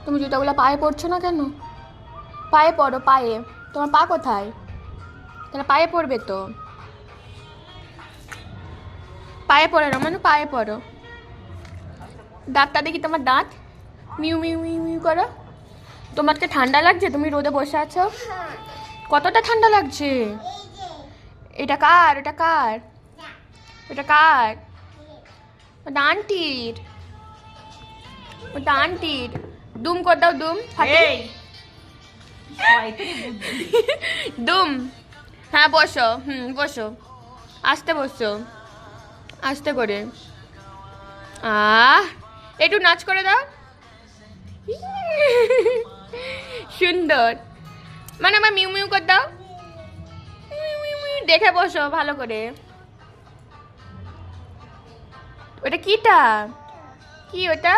তুমি জুতাগুলো পায়ে পড়ছো না কেন? পায়ে পড়ো, পায়ে। তোমার পা কোথায়? তাহলে পায়ে পড়বে তো। পায়ে পড়ো রমানু, পায়ে পড়ো। দাঁতটা দেখি তোমার দাঁত। মিউ মিউ মিউ মিউ করো। তোমাকে ঠান্ডা লাগছে? তুমি রোদে বসে আছো। কতটা ঠান্ডা লাগছে? এটা কার? এটা কার? এটা কার? ওটা আন্টির। ওটা আন্টির। দুম কর দাও, দুম। ফাটি। দুম। হ্যাঁ বসো, বসো। আস্তে বসো, আস্তে করে। একটু নাচ করে দাও। সুন্দর। মানে আমার মিউ মিউ করে দাও। দেখে বসো ভালো করে। ওটা কিটা? কি ওটা?